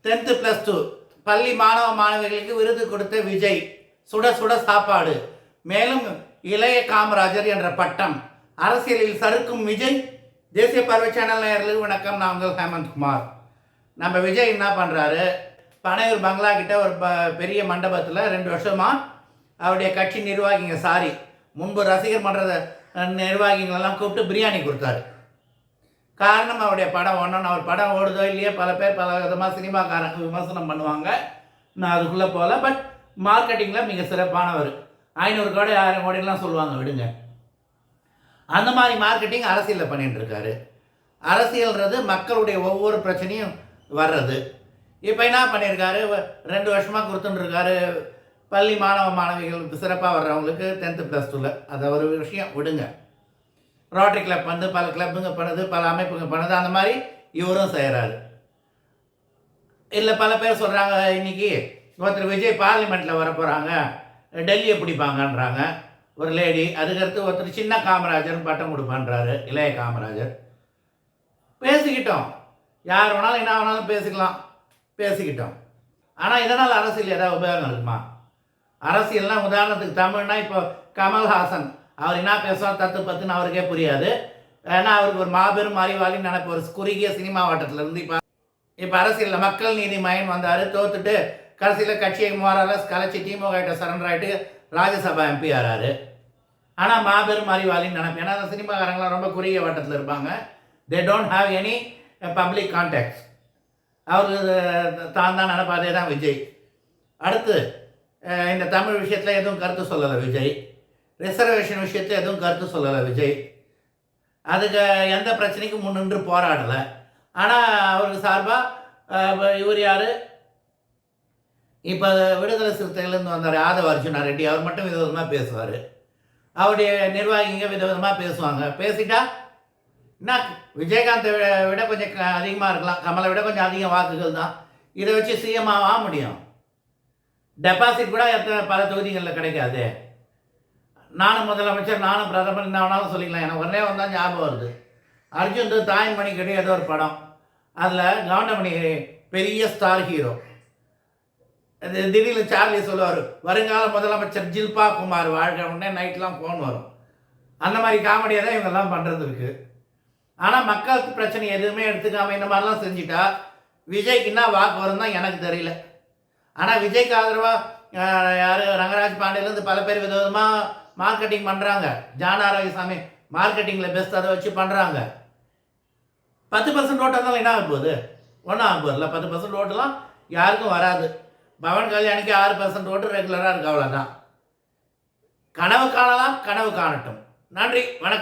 10th + 2 பள்ளி மாணவ மாணவிகளுக்கு விருது கொடுத்த விஜய், சுட சுட சாப்பாடு, மேலும் இளைய காமராஜர் என்ற பட்டம், அரசியலில் சறுக்கும் விஜய். தேசிய பார்வை சேனல் நேயர்களுக்கு வணக்கம். நான் உங்கள் ஹேமந்த்குமார். நம்ம விஜய் என்ன பண்ணுறாரு, பனையூர் பங்களா கிட்ட ஒரு பெரிய மண்டபத்தில் 2 வருஷமாக அவருடைய கட்சி நிர்வாகிங்க முன்பு ரசிகர் மன்ற நிர்வாகிகளெல்லாம் கூப்பிட்டு பிரியாணி கொடுத்தாரு. காரணம், அவருடைய படம் ஒன்றுன்னு, அவர் படம் ஓடுதோ இல்லையோ பல பேர் பல விதமாக சினிமாக்காரங்க விமர்சனம் பண்ணுவாங்க. நான் அதுக்குள்ளே போகல. பட் மார்க்கெட்டிங்கில் மிக சிறப்பானவர். 500 கோடி 1000 கோடிலாம் சொல்லுவாங்க, விடுங்க. அந்த மாதிரி மார்க்கெட்டிங் அரசியலில் பண்ணிகிட்டு இருக்காரு. அரசியல்ன்றது மக்களுடைய ஒவ்வொரு பிரச்சனையும் வர்றது. இப்போ என்ன பண்ணியிருக்காரு, 2 வருஷமாக கொடுத்துட்டுருக்காரு பள்ளி மாணவ மாணவிகள் சிறப்பாக வர்றவங்களுக்கு 10th + 2ல். அதை ஒரு விஷயம் விடுங்க. ரோட்டரி கிளப் வந்து பல கிளப்புங்க பண்ணுது, பல அமைப்புங்க பண்ணுது. அந்த மாதிரி இவரும் செய்கிறாரு. இல்லை பல பேர் சொல்கிறாங்க, இன்றைக்கி ஒருத்தர் விஜய் பார்லிமெண்ட்டில் வர போகிறாங்க, டெல்லியை பிடிப்பாங்கன்றாங்க ஒரு லேடி. அதுக்கடுத்து ஒருத்தர் சின்ன காமராஜர்னு பட்டம் கொடுப்பான்றாரு, இளைய காமராஜர். பேசிக்கிட்டோம், யார் வேணாலும் என்ன வேணாலும் பேசிக்கிட்டோம். ஆனால் இதனால் அரசியல் ஏதாவது உபயோகம் இருக்குமா? அரசியல்னால் உதாரணத்துக்கு தமிழ்னா இப்போ கமல்ஹாசன் அவர் என்ன பேசுவார் தத்து பத்துன்னு அவருக்கே புரியாது. ஏன்னா அவருக்கு ஒரு மாபெரும் அறிவாளின்னு நினைப்பு ஒரு குறுகிய சினிமா வட்டத்தில் இருந்து இப்போ அரசியலில் மக்கள் நீதி மயன் வந்தார், தோத்துட்டு கடைசியில் கட்சியை மோரலஸ் கலைச்சி திமுக கிட்ட சரண்டர் ஆகிட்டு ராஜ்யசபா MP ஆறாரு. ஆனால் மாபெரும் அறிவாளின்னு நினைப்பேன். ஏன்னா அந்த சினிமாக்காரங்களாம் ரொம்ப குறுகிய வட்டத்தில் இருப்பாங்க. They don't have any public contacts. அவருக்கு தான் நினைப்பா. அதே தான் விஜய். அடுத்து இந்த தமிழ் விஷயத்தில் எதுவும் கருத்து சொல்லலை விஜய். ரிசர்வேஷன் விஷயத்தில் எதுவும் கருத்து சொல்லலை விஜய். அதுக்கு எந்த பிரச்சனைக்கும் முன்னின்று போராடலை. ஆனால் அவருக்கு சார்பாக இவர் யார், இப்போ விடுதலை சிறுத்தைகள்லேருந்து வந்தார் ஆதவ அர்ஜுனா ரெட்டி, அவர் மட்டும் விதவிதமாக பேசுவார். அவருடைய நிர்வாகிங்க விதவிதமாக பேசுவாங்க. பேசிட்டா என்ன, விஜயகாந்தை விட கொஞ்சம் அதிகமாக இருக்கலாம், கமலை விட கொஞ்சம் அதிக வாக்குகள் தான். இதை வச்சு CM ஆக முடியும். டெபாசிட் கூட பல தொகுதிகளில் கிடைக்காது. நானும் முதலமைச்சர், நானும் பிரதமர், என்ன வேணாலும் சொல்லிக்கலாம். எனக்கு உடனே வந்தால் ஞாபகம் வருது, அர்ஜுன் தாய்மணி கிட்ட ஏதோ ஒரு படம், அதில் கவுண்டமணி பெரிய ஸ்டார் ஹீரோ. திடீர்னு சார்லி சொல்லுவார், வருங்கால முதலமைச்சர் ஜில்பா குமார் வாழ்க்கை. உடனே நைட்லாம் ஃபோன் வரும். அந்த மாதிரி காமெடியாக தான் இவங்கெல்லாம் பண்ணுறது இருக்குது. ஆனால் மக்களுக்கு பிரச்சனை எதுவுமே எடுத்துக்காமல் இந்த மாதிரிலாம் செஞ்சுட்டா விஜய்க்கு என்ன வாக்கு வரும் தான் எனக்கு தெரியல. ஆனால் விஜய்க்கு ஆதரவாக யார், ரங்கராஜ் பாண்டியிலேருந்து பல பேர் விதவிதமாக மார்க்கெட்டிங் பண்ணுறாங்க. ஜான் ஆரோக்கியசாமி மார்க்கெட்டிங்கில் பெஸ்ட் அதை வச்சு பண்ணுறாங்க. 10% ஓட்டாக இருந்தாலும் என்ன ஆக போகுது? ஒன்றும் ஆக போதில்ல. 10% ஓட்டுலாம் யாருக்கும் வராது. பவன் கல்யாணிக்கு 6% ஓட்டு ரெகுலராக இருக்கு, அவ்வளோதான். கனவு காணலாம், கனவு காணட்டும். நன்றி, வணக்கம்.